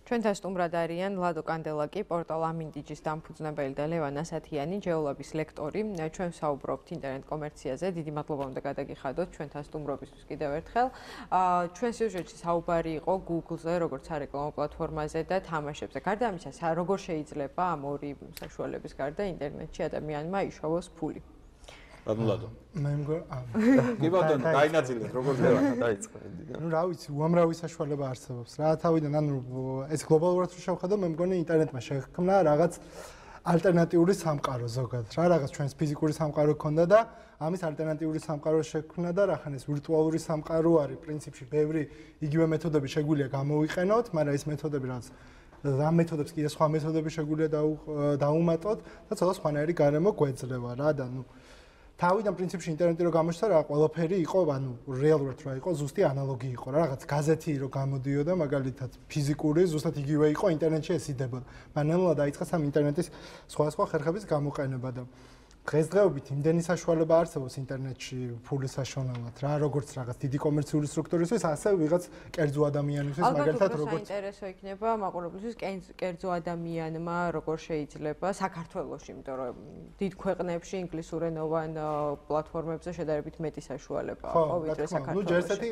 ჩვენთან სტუმრად არიან ლადო კანდელაკი, პორტალ ამინდიჯის დამფუძნებელი და ლევან ასათიანი, ჯეოლაბის ლექტორი. ჩვენ ვსაუბრობთ ინტერნეტ კომერციაზე. დიდი მადლობა უნდა გადაგიხადოთ ჩვენთან სტუმრობისთვის კიდევ ერთხელ. ჩვენ სიუჟეტში საუბარი იყო Google-ზე, როგორც სარეკლამო პლატფორმაზე და თამაშებზე. გარდა ამისა, როგორ შეიძლება ამ ორი საშუალების გარდა ინტერნეტში ადამიანმა იშოვოს ფული? ლადო. მე მგონი კი ბატონო, დაინაწილეთ, როგორ დაიწყო. ну რა ვიცი, უამრავი საშუალება არსებობს. რა თავიდან ანუ ეს გლობალურად რო შევხედო, მე მგონი ინტერნეტმა შექმნა რაღაც ალტერნატიული სამყარო ზოგადად. რა რაღაც ჩვენს ფიზიკური სამყარო ქონდა და ამის ალტერნატიული სამყარო შექმნა და რახან ეს ვირტუალური სამყარო არის, პრინციპში ბევრი იგივე მეთოდები შეგვიძლია გამოვიყენოთ, მაგრამ ეს მეთოდები რაღაც ამ მეთოდებს კიდე სხვა მეთოდები შეგვიძლია დაუმატოთ და ცოტა სხვანაირი გარემო გვეძლევა რა და ну თავიდან პრინციპში ინტერნეტი რო გამოჩნდა რა ყველაფერი იყო, ანუ რეალურად რა იყო, ზუსტი ანალოგი იყო რა, რაღაც გაზეთი რო გამოდიოდა, მაგალითად ფიზიკური, ზუსტად იგივე იყო, ინტერნეტში ეს იდებოდა. მაგრამ დაიწყო სამ ინტერნეტის სხვადასხვა ხერხების გამოყენება და დღესდღეობით იმდენი საშუალება არსებობს ინტერნეტში ფულის საშუალებლად რა, როგორც რაღაც დიდი კომერციული სტრუქტურისთვის, ასე ვიღაც კერძო ადამიანისთვის, მაგალითად როგორც საინტერესო იქნება მაყურებლისთვის კერძო ადამიანმა როგორ შეიძლება საქართველოში, იმიტომ რომ დიდ ქვეყნებში ინგლისურენოვან პლატფორმებზე შედარებით მეტი საშუალებაა, ხო, ვიდრე საქართველოში. ნუ ჯერ ესეთი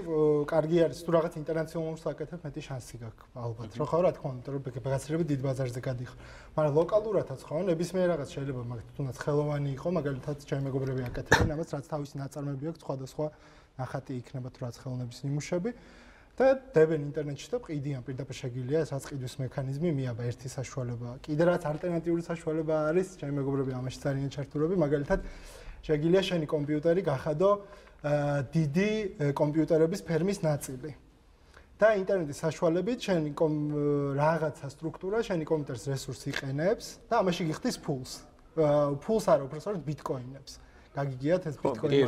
კარგი არის, თუ რაღაც ინტერნაციონალურს აკეთებ, მეტი შანსი გაქვს ალბათ. რა ხო რა თქმა უნდა, რომ ბაზარები დიდ ბაზარზე გადიხარ. მაგრამ ლოკალურადაც ხო, ნებისმიერ რაღაც შეიძლება მაგ თუნდაც ხელოვანი იყო, მაგალითად ჩემი მეგობრები აკეთებენ ამას, რაც თავისი ნაწარმოები აქვს, სხვადასხვა ნახატი იქნება თუ რაც ხელოვნების ნიმუშები და დებენ ინტერნეტში და ყიდიან პირდაპირ შეგიძლია ეს რაც ყიდვის მექანიზმი მიაბა ერთი საშუალება. კიდე რაც ალტერნატიული საშუალება არის, ჩემი მეგობრები ამაში ძალიან ჩართულები, მაგალითად შეგიძლია შენი კომპიუტერი გახადო დიდი კომპიუტერების ფერმის ნაწილი. და ინტერნეტის საშუალებით შენი რაღაცა სტრუქტურა შენი კომპიუტერის რესურსს იყენებს და ამაში გიხდის ფულს. ფულს არა, უბრალოდ ბიტკოინებს. გაგიგიათ ეს ბიტკოინი?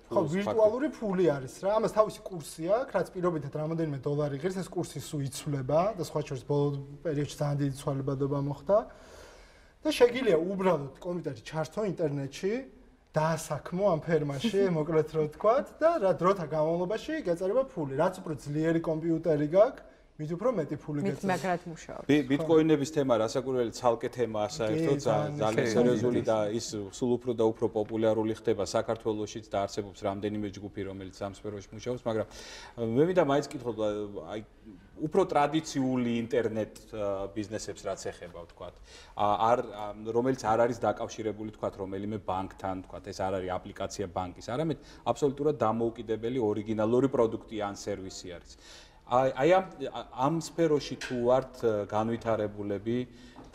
ვირტუალური ფული არის რა. ამას თავისი კურსი აქვს, რაც პირობითად რამოდენიმე დოლარი ღირს, ეს კურსი სულ იცვლება და სხვა შორის ბოლო პერიოდში ძალიან დიდი ცვალებადობა მოხდა. და შეგიძლია უბრალოდ კომპიუტერი ჩართო ინტერნეტში, დაასაქმო ამ ფერმაში, მოკლედ რო ვთქვათ და რა დროთა განმავლობაში გეწერება ფული. რაც უფრო ძლიერი კომპიუტერი გაქვს, მით უფრო მეტი ფული გეწერება. მით მაგრად მუშაობს. ბიტკოინების თემა რასაკვირველი ცალკე თემაა საერთოდ, ძალიან სერიოზული და ის სულ უფრო და უფრო პოპულარული ხდება საქართველოშიც და არსებობს რამდენიმე ჯგუფი, რომელიც ამ სფეროში მუშაობს, მაგრამ მე მინდა მაინც კითხო, აი უფრო ტრადიციული ინტერნეტ ბიზნესებს რაც ეხება, ვთქვათ, რომელიც არ არის დაკავშირებული, ვთქვათ, რომელიმე ბანკთან, ვთქვათ, ეს არ არის აპლიკაცია ბანკის, არამედ აბსოლუტურად დამოუკიდებელი ორიგინალური პროდუქტი ან სერვისი არის. აი ამ სფეროში თუ ვართ განვითარებულები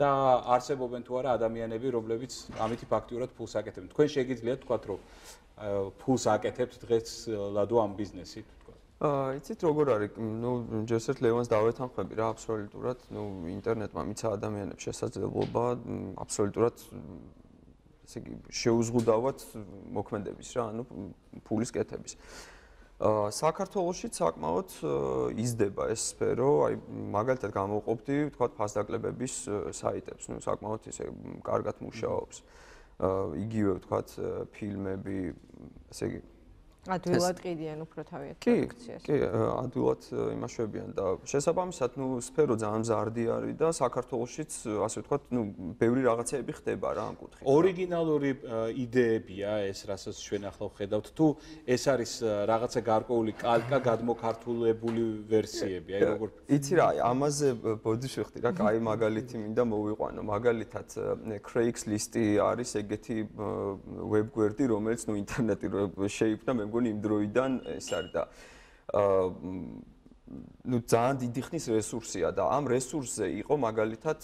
და არსებობენ თუ არა ადამიანები, რომლებიც ამითი ფაქტიურად ფულს აკეთებენ. თქვენ შეგიძლიათ ვთქვათ, რომ ფულს აკეთებთ დღეს ლადო ამ ბიზნესით, ვთქვათ. იცით როგორ არის? ნუ ჯერსერტ ლევანს დავეთანხმები რა, აბსოლუტურად, ნუ ინტერნეტმა მიცა ადამიანებს შესაძლებლობა აბსოლუტურად ესე იგი შეუზღუდავად მოქმედების რა, ანუ ფულის კეთების. საქართველოში საკმაოდ იზრდება ეს სფერო, აი მაგალითად გამოვყოფდი, ვთქვათ, ფასდაკლებების საიტებს, ნუ საკმაოდ ისე კარგად მუშაობს. იგივე ვთქვათ, ფილმები, ესე იგი ადვილად ყიდიან უფრო თავიანთ პროდუქციას. კი, ადვილად იმაშვებიან და შესაბამისად, ნუ სფერო ძალიან მზარდი არის და საქართველოშიც, ასე ვთქვათ, ნუ ბევრი რაღაცეები ხდება რა ამ კუთხით. ორიგინალური იდეებია ეს, რასაც ჩვენ ახლა ვხედავთ, თუ ეს არის რაღაცა გარკვეული კალკა გადმოქართულებული ვერსიები, აი როგორ იცი რა, ამაზე ბოდიში ვხდი რა, კაი მაგალითი მინდა მოვიყვანო. მაგალითად, Craigslist-ი არის ეგეთი ვებგვერდი, რომელიც ნუ ინტერნეტი შეიქმნა მე მგონი იმ დროიდან ეს არის და ნუ ძალიან დიდი ხნის რესურსია და ამ რესურსზე იყო მაგალითად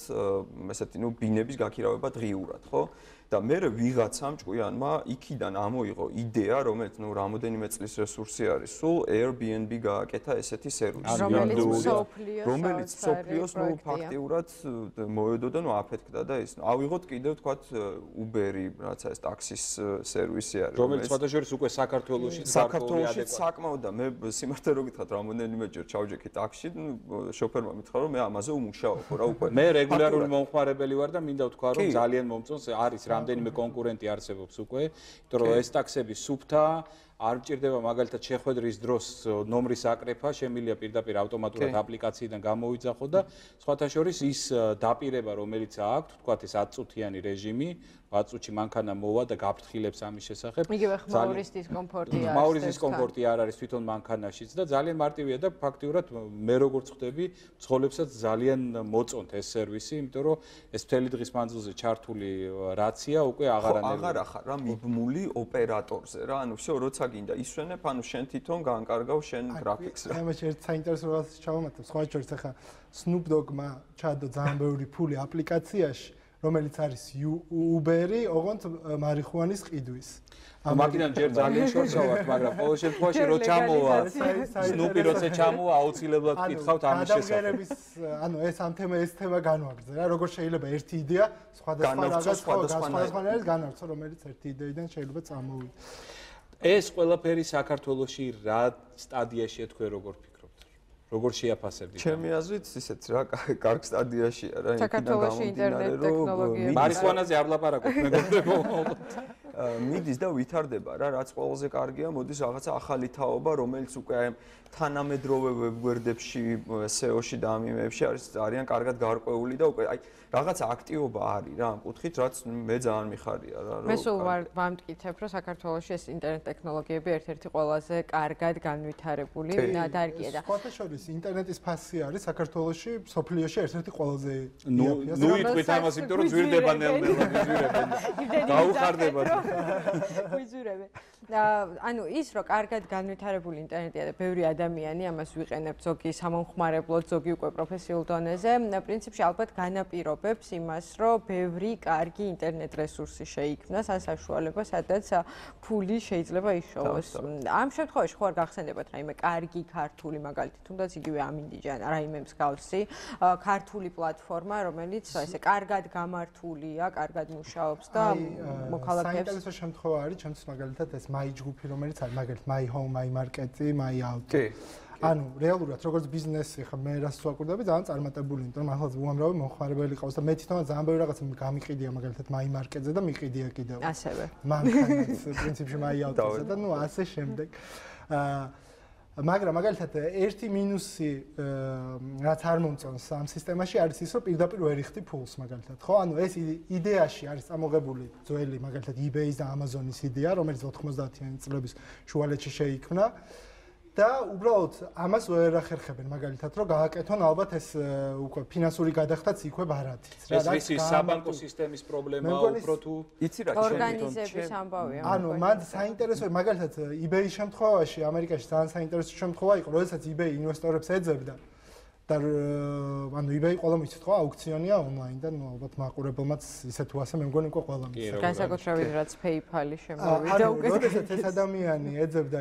ესეთი ნუ ბინების გაქირავება დღიურად, ხო? და მე ვიღაცამ ჭკვიანმა იქიდან ამოიღო იდეა, რომელიც ნუ რამოდენიმე წლის რესურსი არის, სულ Airbnb გააკეთა ესეთი სერვისი. რომელიც სოფლიოს ნუ ფაქტიურად მოედოდა, ნუ აფეთქდა და ის. ავიღოთ კიდევ ვთქვათ Uber-ი, რაცა ეს ტაქსის სერვისი არის, რომელიც სხვადასხვა უკვე საქართველოში საკმაოდ და მე სიმართლე რო გითხრათ, რამოდენიმე ჯერ ჩავჯექი ტაქსში, შოფერმა მითხრა რომ მე ამაზე უმუშაობ რა უკვე. მე რეგულარული მომხმარებელი ვარ და მინდა ვთქვა რომ ძალიან მომწონს არის რამდენიმე კონკურენტი არსებობს უკვე, იმიტომ რომ ეს ტაქსები სუფთა არ მჭირდება მაგალითად შეხვედრის დროს ნომრის აკრეფა, შემიძლია პირდაპირ ავტომატურად აპლიკაციიდან გამოვიძახო და სხვათა შორის ის დაპირება, რომელიც აქვს, თქვათ ეს 10 წუთიანი რეჟიმი, 10 წუთში მანქანა მოვა და გაფრთხილებს ამის შესახებ. იგივე ხმაურის დისკომფორტი არის. ხმაურის დისკომფორტი არ არის თვითონ მანქანაშიც და ძალიან მარტივია და ფაქტიურად მე როგორც ხვდები, მძღოლებსაც ძალიან მოწონთ ეს სერვისი, იმიტომ რომ ეს მთელი დღის მანძილზე ჩართული რაცია უკვე აღარ ახარ რა მიბმული ოპერატორზე რა, ანუ всё, როცა გინდა ისვენებ, ანუ შენ თვითონ გაანკარგავ შენ გრაფიკს რა. ამაში ერთ საინტერესო რაღაცას ჩავამატებ, სხვა შორის ახლა Snoop Dogg-მა ჩადო ძალიან ბევრი ფული აპლიკაციაში, რომელიც არის Uber-ი, ოღონდ მარიხუანის ყიდვის. მაგიდან ჯერ ძალიან შორსა ვართ, მაგრამ ყოველ შემთხვევაში რო ჩამოვა, Snoop-ი როცა ჩამოვა, აუცილებლად გითხავთ ამის შესახებ. ანუ ეს ეს თემა განვაგრძე რა, როგორ შეიძლება ერთი იდეა სხვადასხვა არის განვაგრძო, რომელიც ერთი იდეიდან შეიძლება წამოვიდე. ეს ყველაფერი საქართველოში რა სტადიაშია თქვენ როგორ ფიქრობთ? როგორ შეაფასებთ? ჩემი აზრით ისეთ რა კარგ სტადიაშია რა, საქართველოში ინტერნეტ ტექნოლოგიები. მარიხუანაზე არ ვლაპარაკობ, მეგობრებო. მიდის და ვითარდება რა, რაც ყველაზე კარგია, მოდის რაღაცა ახალი თაობა, რომელიც უკვე აი თანამედროვე ვებგვერდებში, SEO-ში და ამ იმებში არიან კარგად გარკვეული და უკვე აი რაღაცა აქტივობა არის რა, ამ კუთხით, რაც მე ძალიან მიხარია რა, რომ მე სულ ვამტკიცებ, რომ საქართველოში ეს ინტერნეტ ტექნოლოგიები ერთ-ერთი ყველაზე კარგად განვითარებული დარგია და სხვათა შორის ინტერნეტის ფასი არის საქართველოში, მსოფლიოში ერთ-ერთი ყველაზე იაფია. ნუ იტყვით ამას, იმიტომ რომ ზვირდება ნელ-ნელა, ზვირებენ. გაუხარდებათ. ვიზურებ. ანუ ის რომ კარგად განვითარებული ინტერნეტია და ბევრი ადამიანი ამას ვიყენებთ, ზოგი სამომხმარებლოდ, ზოგი უკვე პროფესიულ დონეზე, პრინციპში ალბათ განაპირობებს იმას, რომ ბევრი კარგი ინტერნეტ რესურსი შეიქმნას, ან საშუალება, სადაც ფული შეიძლება იშოვოს. ამ შემთხვევაში ხო არ გახსენდებათ რაიმე კარგი ქართული მაგალითი, თუნდაც იგივე ამინდიჯან, რაიმე მსგავსი ქართული პლატფორმა, რომელიც ესე კარგად გამართულია, კარგად მუშაობს და მოქალაქეებს საინტერესო შემთხვევა არის, ჩემთვის მაგალითად ეს My ჯგუფი, რომელიც არის მაგალითად My Home, My Market-ი, My Auto. ანუ რეალურად როგორც ბიზნესი ხა მე რას ვაკურდები ძალიან წარმატებული, იმიტომ რომ ახლა უამრავი მომხმარებელი ყავს და მე თვითონაც ძალიან ბევრი რაღაცა გამიყიდია მაგალითად My Market-ზე და მიყიდია კიდევ. ასევე. მანქანაც პრინციპში My Auto-ზე და ნუ ასე შემდეგ. მაგრამ მაგალითად ერთი მინუსი რაც არ მომწონს ამ სისტემაში არის ის, რომ პირდაპირ ვერ იხდი ფულს მაგალითად, ხო? ანუ ეს იდეაში არის წამოღებული ძველი მაგალითად eBay-ის და Amazon-ის იდეა, რომელიც 90-იანი წლების შუალედში შეიქმნა. და უბრალოდ ამას ვერ ახერხებენ მაგალითად რომ გააკეთონ ალბათ ეს უკვე ფინანსური გადახდაც იქვე ბარათიც რა ეს ის საბანკო სისტემის პრობლემაა უფრო თუ იცი რა ორგანიზების ამბავია ანუ მან საინტერესო მაგალითად eBay-ის შემთხვევაში ამერიკაში ძალიან საინტერესო შემთხვევა იყო როდესაც eBay ინვესტორებს ეძებდა და ანუ eBay ყველა მიცით ხო აუქციონია ონლაინ და ნუ ალბათ მაყურებელმაც ისე თუ ასე მე მგონი უკვე ყველა მიცით განსაკუთრებით რაც PayPal-ი შემოვიდა უკვე როდესაც ეს ადამიანი ეძებდა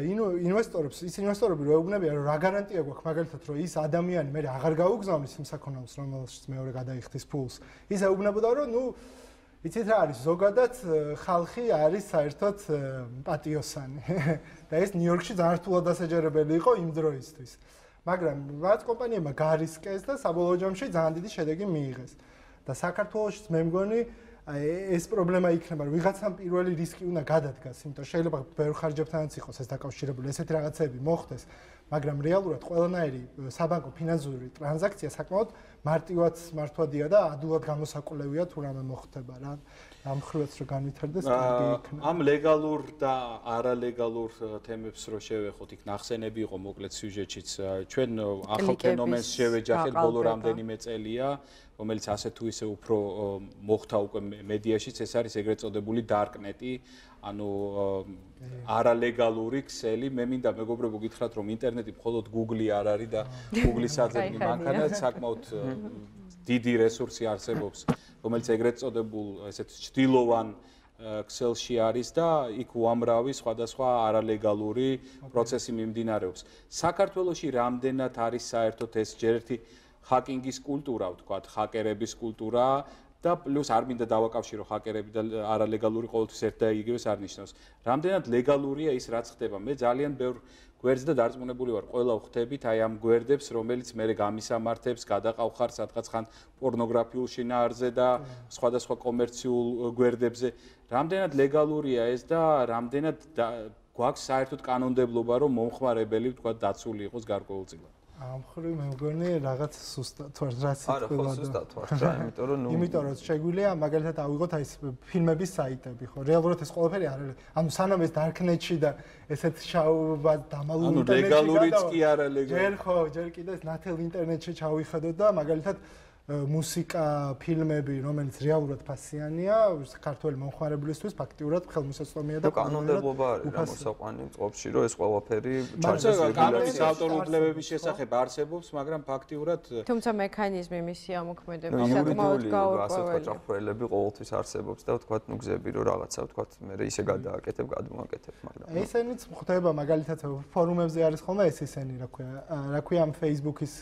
ინვესტორებს ის ინვესტორები რო ეუბნებიან რომ რა გარანტია გვაქვს მაგალითად რომ ის ადამიანი მე აღარ გაუგზავნის იმ საქონელს რომელშიც მეორე გადაიხდის ფულს ის ეუბნებოდა რომ ნუ იცით რა არის ზოგადად ხალხი არის საერთოდ პატიოსანი და ეს ნიუ-იორკში ძალიან რთულად დასაჯერებელი იყო იმ დროისთვის მაგრამ რაც კომპანიებმა გარისკეს და საბოლოო ჯამში ძალიან დიდი შედეგი მიიღეს. და საქართველოშიც მე მგონი ეს პრობლემა იქნება, რომ ვიღაცამ პირველი რისკი უნდა გადადგას, იმიტომ რომ შეიძლება ბევრ ხარჯებთანაც იყოს ეს დაკავშირებული, ესეთი რაღაცები მოხდეს, მაგრამ რეალურად ყველანაირი საბანკო ფინანსური ტრანზაქცია საკმაოდ მარტივად მართვადია და ადვილად გამოსაკვლევია თუ რამე მოხდება რა. ამ ხრევაც რო განვითარდეს კარგი იქნება. ამ ლეგალურ და არალეგალურ თემებს რო შევეხოთ, იქ ნახსენები იყო მოკლედ სიუჟეტშიც. ჩვენ ახალ ფენომენს შევეჯახეთ ბოლო რამდენიმე წელია, რომელიც ასე თუ ისე უფრო მოხდა უკვე მედიაშიც, ეს არის ეგრეთ წოდებული darknet-ი, ანუ არალეგალური ქსელი. მე მინდა მეგობრებო გითხრათ, რომ ინტერნეტი მხოლოდ Google-ი არ არის და Google-ის საძებნი მანქანა საკმაოდ დიდი რესურსი არსებობს, რომელიც ეგრეთ წოდებულ ესეთ ჭდილოვან ქსელში არის და იქ უამრავი სხვადასხვა არალეგალური პროცესი მიმდინარეობს. საქართველოში რამდენად არის საერთოდ ეს ჯერ ერთი ჰაკინგის კულტურა, ვთქვათ, ჰაკერების კულტურა და პლუს არ მინდა დავაკავშირო ჰაკერები და არალეგალური ყოველთვის ერთ და იგივეს არ ნიშნავს. რამდენად ლეგალურია ის რაც ხდება? მე ძალიან ბევრ გვერდს და დარწმუნებული ვარ, ყველა ვხვდებით აი ამ გვერდებს, რომელიც მე გამისამართებს, გადაყავხარ სადღაც ხან პორნოგრაფიულ შინაარზე და სხვადასხვა კომერციულ გვერდებზე. რამდენად ლეგალურია ეს და რამდენად გვაქვს საერთოდ კანონმდებლობა, რომ მომხმარებელი თქვა დაცული იყოს გარკვეულწილად. ამ ხრივ მე მგონი რაღაც სუსტად თუ რაც არა ხო სუსტად ვარ, იმიტომ რომ იმიტომ რომ შეგვიძლია მაგალითად ავიღოთ აი ეს ფილმების საიტები, ხო, რეალურად ეს ყველაფერი არ არის. ანუ სანამ ეს darknet-ში და ესეთ შავ დამალულ ინტერნეტში ლეგალურიც კი არა ლეგალური. ჯერ ხო, ჯერ კიდე ეს ნათელ ინტერნეტში ჩავიხედოთ და მაგალითად მუსიკა, ფილმები, რომელიც რეალურად ფასიანია, ქართველი მომხმარებლისთვის ფაქტიურად ხელმისაწვდომია და კანონმდებლობა არის რა მოსაყვანი წყობში, რომ ეს ყველაფერი ჩაჯდეს რეგულაციის ავტორუგლების შესახებ არსებობს, მაგრამ ფაქტიურად თუმცა მექანიზმი მისი ამოქმედება საკმაოდ გაურკვეველი. ჭაფრელები ყოველთვის არსებობს და თქვა ნუ გზები რომ რაღაცა თქვა მე ისე გადააკეთებ, გადმოაკეთებ, მაგრამ ესენიც ხდება მაგალითად ფორუმებზე არის ხოლმე ეს ესენი რა ქვია ამ Facebook-ის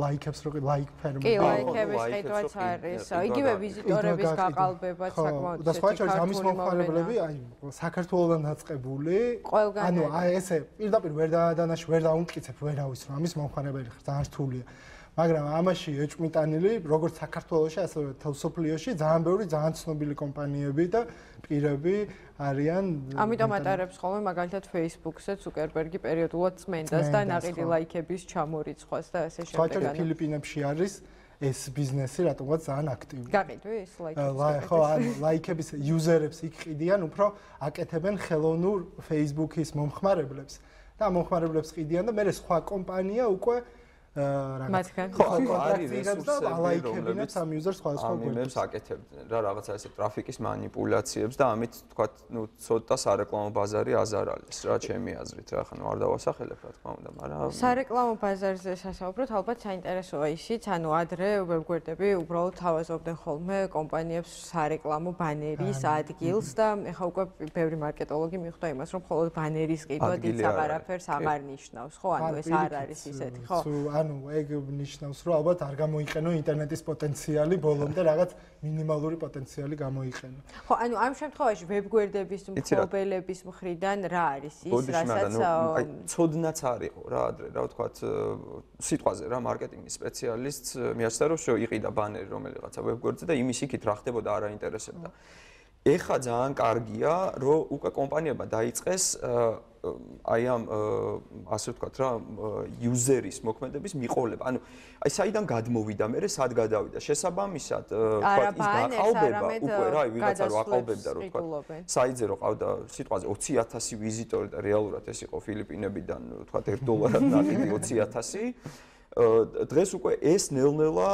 ლაიქებს რო ლაიქ ფერმები ხედვაც არის. იგივე ვიზიტორების გაყალბებაც საკმაოდ და სხვა შორის ამის მომხმარებლები აი საქართველოსთან დაწყებული ანუ აი ესე პირდაპირ ვერ დაადანაშ ვერ დაუმტკიცებ ვერავის რომ ამის მომხმარებელი ხარ ძალიან რთულია მაგრამ ამაში ეჭვმიტანილი როგორც საქართველოში ასევე თელსოფლიოში ძალიან ბევრი ძალიან ცნობილი კომპანიები და პირები არიან ამიტომ ატარებს ხოლმე მაგალითად Facebook-ზე Zuckerberg-ი პერიოდულად წმენდას და ნაყიდი ლაიქების ჩამორიცხვას და ასე შემდეგ. სხვა ფილიპინებში არის ეს ბიზნესი რატომღაც ძალიან აქტიური. გაყიდვი ეს ლაიქები. ხო, ანუ ლაიქების იუზერებს იქ ყიდიან, უფრო აკეთებენ ხელოვნურ Facebook-ის მომხმარებლებს და მომხმარებლებს ყიდიან და მე სხვა კომპანია უკვე მათგან არის რესურსები, ლაიქებინებს ამ იუზერს სხვადასხვა გვერდებს აკეთებდნენ რა რაღაცა ესე ტრაფიკის манипуляციებს და ამით თქვა ნუ ცოტა სარეკლამო ბაზარი აზარალეს რა ჩემი აზრით რა ხან არ დავასახელებ რა თქმა უნდა მაგრამ სარეკლამო ბაზარზე სასაუბროთ ალბათ საინტერესოა ისიც ანუ ადრე ვებგვერდები უბრალოდ თავაზობდნენ ხოლმე კომპანიებს სარეკლამო ბანერის ადგილს და ეხა უკვე ბევრი მარკეტოლოგი მიხვდა იმას რომ მხოლოდ ბანერის ყიდვა დიდ აღარაფერს აღარ ნიშნავს ხო ანუ ეს არ არის ისეთი ხო ანუ ეგ ნიშნავს რომ ალბათ არ გამოიყენო ინტერნეტის პოტენციალი ბოლომდე რაღაც მინიმალური პოტენციალი გამოიყენო. ხო, ანუ ამ შემთხვევაში ვებგვერდების მფლობელების მხრიდან რა არის ის, რასაც აი ცოდნაც არისო რა ადრე რა ვთქვათ სიტყვაზე რა მარკეტინგის სპეციალისტს მიაჩნდა რომ შეიყიდა ბანერი რომელიღაცა ვებგვერდზე და იმის იქით რა ხდებოდა არ აინტერესებდა. ეხა ძალიან კარგია რომ უკვე კომპანიებმა დაიწყეს აი ამ ასე ვთქვათ რა იუზერის მოქმედების მიყოლება. ანუ აი საიდან გადმოვიდა მე სად გადავიდა შესაბამისად ვთქვათ ის გაყალბება უკვე რა ვიღაცა რო აყალბებდა რო ვთქვათ საიტზე რო ყავდა სიტყვაზე 20000 ვიზიტორი და რეალურად ეს იყო ფილიპინებიდან ვთქვათ $1 ნაკიდი 20000 დღეს უკვე ეს ნელ-ნელა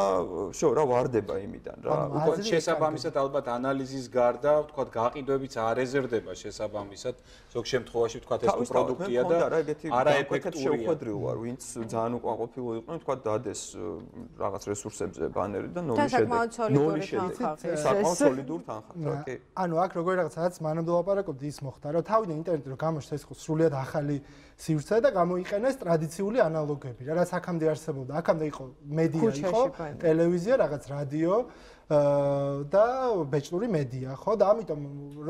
შო რა واردება იმიდან რა უკვე შესაბამისად ალბათ ანალიზის გარდა ვთქვათ გაყიდვებიც არ ეზერდება შესაბამისად ზოგ შემთხვევაში ვთქვათ ეს პროდუქტია და არაეფექტურია შეუხვედრილ ვარ ვინც ძალიან უკმაყოფილო იყო ვთქვათ დადეს რაღაც რესურსებზე ბანერი და ნული შედეგი საკმაოდ სოლიდური თანხა კი ანუ აქ როგორი რაღაცაც მანამდე ლაპარაკობდი ის მოხდა რომ თავიდან ინტერნეტი რო გამოჩნდა ეს ხო სრულიად ახალი სივრცე და გამოიყენეს ტრადიციული ანალოგები რა რაც აქამდე არსებობდა აქამდე იყო მედია იყო ტელევიზია რაღაც რადიო და ბეჭდური მედია ხო და ამიტომ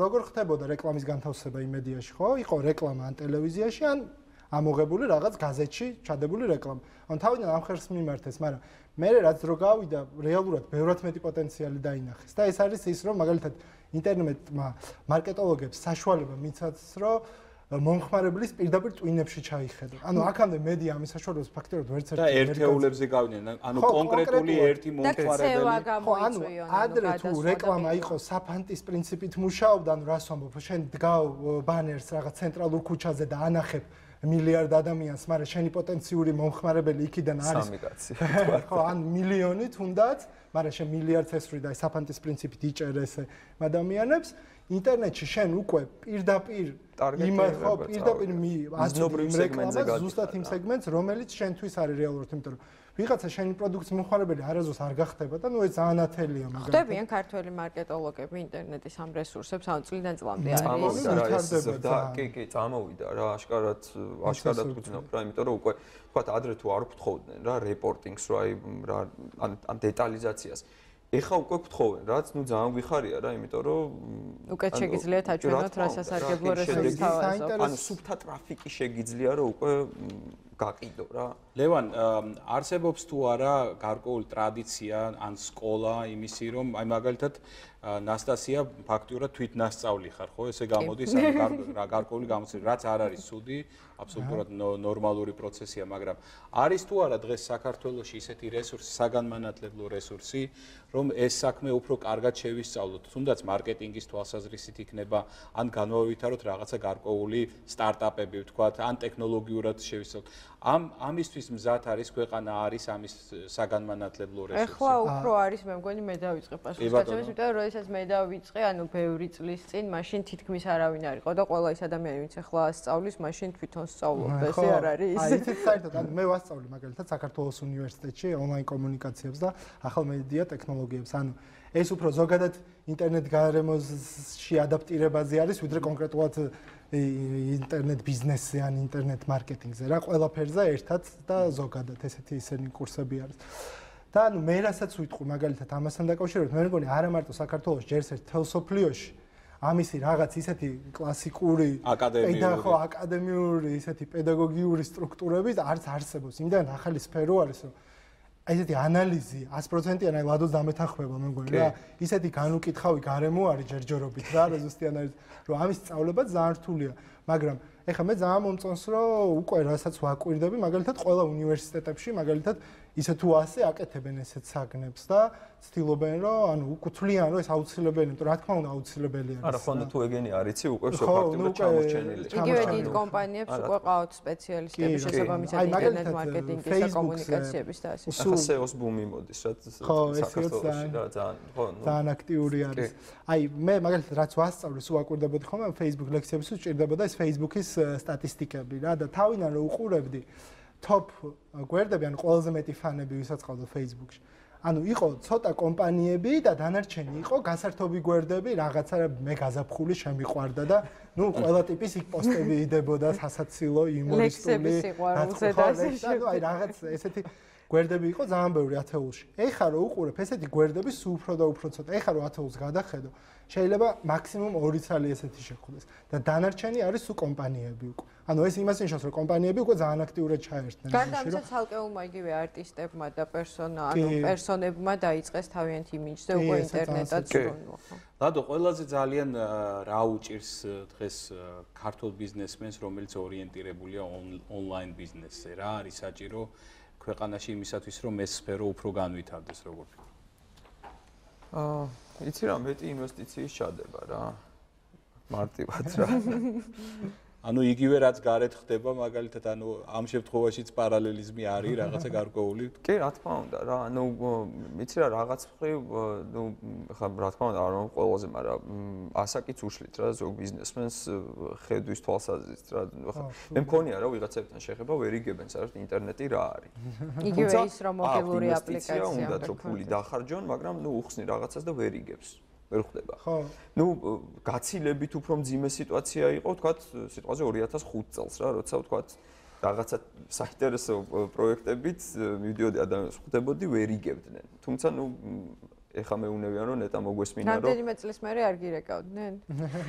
როგორ ხდებოდა რეკლამის განთავსება იმ მედიაში ხო იყო რეკლამა ან ტელევიზიაში ან ამოღებული რაღაც გაზეთში ჩადებული რეკლამა ან თავიდან ამ ხერხს მიმართეს მაგრამ მე რაც რო გავიდა რეალურად ბევრად მეტი პოტენციალი დაინახეს და ეს არის ის რომ მაგალითად ინტერნეტმა მარკეტოლოგებს საშუალება მიცადს რომ მომხმარებლის პირდაპირ ტვინებში ჩაიხედო. ანუ აქამდე მედია ამის საშუალებას ფაქტობრივად ვერც ერთი და ერთეულებზე გავიდნენ. ანუ კონკრეტული ერთი მომხმარებელი. ხო, ანუ ადრე თუ რეკლამა იყო საფანტის პრინციპით მუშაობდა, ანუ რას ვამბობ, შენ დგავ ბანერს რაღაც ცენტრალურ ქუჩაზე და ანახებ მილიარდ ადამიანს, მაგრამ შენი პოტენციური მომხმარებელი იქიდან არის. სამი კაცი. ხო, ან მილიონი თუნდაც, მაგრამ შენ მილიარდს ესვრი და საფანტის პრინციპით იჭერ ესე ადამიანებს. ინტერნეტში შენ უკვე პირდაპირ იმათ ხო პირდაპირ რეკლამას ზუსტად იმ სეგმენტს რომელიც შენთვის არის რეალურად იმიტომ რომ ვიღაცა შენი პროდუქტის მომხმარებელი არასდროს არ გახდება და ნუ ეს ძალიან ათელია მაგალითად ხდებიან ქართველი მარკეტოლოგები ინტერნეტის ამ რესურსებს ან წლიდან წლამდე არის კი წამოვიდა რა აშკარად გვწნობ რა იმიტომ რომ უკვე თქვა ადრე თუ არ ვფთხოვდნენ რა რეპორტინგს რა ამ დეტალიზაციას ეხა უკვე გთხოვენ, რაც ნუ ძალიან გვიხარია რა, იმიტომ რომ უკეთ შეგიძლიათ აჩვენოთ რა სასარგებლო რესურსს თავაზობ. ანუ სუფთა ტრაფიკი შეგიძლია რომ უკვე გაყიდო რა. ლევან, არსებობს თუ არა გარკვეული ტრადიცია ან სკოლა იმისი, რომ აი მაგალითად ნასტასია ფაქტიურად თვით ნასწავლი ხარ, ხო? ესე გამოდის, ან გარკვეული გამოცდილება, რაც არ არის ცუდი, აბსოლუტურად ნორმალური პროცესია, მაგრამ არის თუ არა დღეს საქართველოში ისეთი რესურსი, საგანმანათლებლო რესურსი, რომ ეს საქმე უფრო კარგად შევისწავლოთ, თუნდაც მარკეტინგის თვალსაზრისით იქნება, ან განვავითაროთ რაღაცა გარკვეული სტარტაპები, ვთქვათ, ან ტექნოლოგიურად შევისწავლოთ. ამისთვის მზად არის ქვეყანა, არის ამის საგანმანათლებლო რესურსი. ეხლა უფრო არის, მე მგონი მე დავიწყე პასუხისგებლობის, იმიტომ რომ როდესაც მე დავიწყე, ანუ ბევრი წლის წინ, მაშინ თითქმის არავინ არ იყო და ყველა ის ადამიანი, ვინც ეხლა სწავლის, მაშინ თვითონ სწავლობდა, ესე არ არის. აი, ისეთ საერთოდ, ანუ მე ვასწავლე მაგალითად საქართველოს უნივერსიტეტში ონლაინ კომუნიკაციებს და ახალ მედია ტექნოლოგიებს. ანუ ეს უფრო ზოგადად ინტერნეტ გარემოში ადაპტირებაზე არის, ვიდრე კონკრეტულად ინტერნეტ ბიზნესზე ან ინტერნეტ მარკეტინგზე რა, ყველაფერზე ერთად და ზოგადად ესენი კურსები არის. და ანუ მე რასაც ვიტყვი მაგალითად ამასთან დაკავშირებით, მე მგონი არა მარტო საქართველოს, ჯერ ერთ თელ სოფლიოში ამისი რაღაც ისეთი კლასიკური აკადემიური ისეთი პედაგოგიური სტრუქტურები არც არსებობს. იმდან ახალი სფერო არის, რომ აი ესეთი ანალიზი 100%-იან აი ლადოს დამეთანხმება მე მგონი რა, ისეთი განუკითხავი გარემო არის ჯერჯერობით რა, ზუსტი ანალიზი, რომ ამის სწავლება ძალიან რთულია, მაგრამ ეხლა მე ძალიან მომწონს, რომ უკვე რასაც ვაკვირდები, მაგალითად ყველა უნივერსიტეტებში, მაგალითად ისე თუ ასე აკეთებენ ესეთ საგნებს და ცდილობენ, რომ ანუ უკუთვლიან, რომ ეს აუცილებელი, იმიტომ რა თქმა უნდა აუცილებელი არის. არა, ხონდა თუ ეგენი არიცი, უკვე всё ფაქტიურად ჩამორჩენილი. იგივე დიდ კომპანიებს უკვე ყავთ სპეციალისტები შესაბამისად ინტერნეტ მარკეტინგის და კომუნიკაციების და ასე. ახლა SEO-ს ბუმი მოდის, რაც საქართველოში რა ძალიან აქტიური არის. აი მე მაგალითად რაც ვასწავლე, სულ აკვირდებოდი ხოლმე Facebook ლექციებიც უჭირდებოდა ეს Facebook-ის სტატისტიკები რა და თავიდან რო უყურებდი top გვერდები, ანუ ყველაზე მეტი ფანები ვისაც ყავდა Facebook-ში. ანუ იყო ცოტა კომპანიები და დანარჩენი იყო გასართობი გვერდები, რაღაცა მე გაზაფხული შემიყვარდა და ნუ ყველა ტიპის იქ პოსტები იდებოდა, სასაცილო, იუმორისტული, ანუ აი რაღაც ესეთი გვერდები იყო ძალიან ბევრი ათეულში. ეხლა რო უყურებ ესეთი გვერდები სულ უფრო და უფრო ცოტა. ეხლა რო ათეულს გადახედო, შეიძლება მაქსიმუმ 2 ცალი ესეთი შეხვდეს და დანარჩენი არის სულ კომპანიები უკვე. ანუ ეს იმას ნიშნავს, რომ კომპანიები უკვე ძალიან აქტიურად ჩაერთნენ. გარდა ამისა, ცალკეულმა იგივე არტისტებმა და პერსონებმა დაიწყეს თავიანთი იმიჯზე უკვე ინტერნეტად ზრუნვა. ლადო, ყველაზე ძალიან რა უჭირს დღეს ქართულ ბიზნესმენს, რომელიც ორიენტირებულია ონლაინ ბიზნესზე, რა არის საჭირო ქვეყანაში იმისათვის, რომ ეს სფერო უფრო განვითარდეს, როგორ ვთქვი? იცი რა, მეტი ინვესტიციის ჩადება რა. მარტივად რა. ანუ იგივე რაც გარეთ ხდება, მაგალითად, ანუ ამ შემთხვევაშიც პარალელიზმი არის რაღაცა გარკვეული. კი, რა თქმა უნდა რა. ანუ იცი რა, რაღაც მხრივ, ნუ ხა რა თქმა უნდა, არ მომყ ყველაზე, მაგრამ ასაკიც უშლით რა ზოგ ბიზნესმენს ხედვის თვალსაზრისით რა. ხა მე მქონია რა ვიღაცებთან შეხება, ვერ იგებენ საერთოდ ინტერნეტი რა არის. იგივე ის რომ მობილური აპლიკაცია უნდა თუ ფული დახარჯონ, მაგრამ ნუ უხსნი რაღაცას და ვერ იგებს. ვერ ხდება. ხო. ნუ გაცილებით უფრო მძიმე სიტუაცია იყო, თქვათ, სიტყვაზე 2005 წელს რა, როცა თქვათ რაღაცა საინტერესო პროექტებით მივიდიოდი ადამიანებს ხვდებოდი, ვერ იგებდნენ. თუმცა ნუ ეხა მეუნევიან რომ ნეტა მოგვესმინა რომ რამდენიმე წლის მერე არ გირეკავდნენ?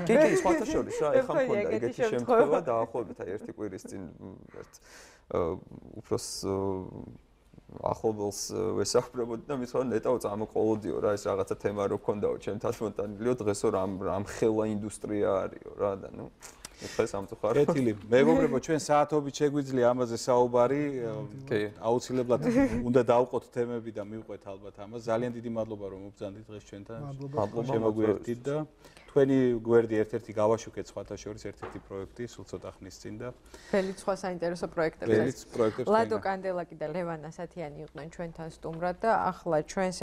კი, სხვათა შორის რა, ეხა მქონდა ეგეთი შემთხვევა დაახლოებით აი ერთი კვირის წინ ერთ უფროს ახლობელს ვესაუბრებოდი და მithon ნეტაო წამოყოლოდიო რა ეს რაღაცა თემა რო ქონდაო ჩემთან მონტანილიო დღესო რამ ხელა ინდუსტრია არისო რა და ნუ ეს ამწუხარ კეთილი მეგობრებო ჩვენ საათობით შეგვიძლია ამაზე საუბარი აუცილებლად უნდა დავყოთ თემები და მივყვეთ ალბათ ამას ძალიან დიდი მადლობა რომ მობრძანდით დღეს ჩვენთან შემოგვიერთდით და თქვენი გვერდი ერთ-ერთი გავაშუქეთ სხვათა შორის ერთ-ერთი პროექტი სულ ცოტა ხნის წინ და ფელიც სხვა საინტერესო პროექტებს ლადო კანდელაკი და ლევან ასათიანი იყვნენ ჩვენთან სტუმრად და ახლა ჩვენს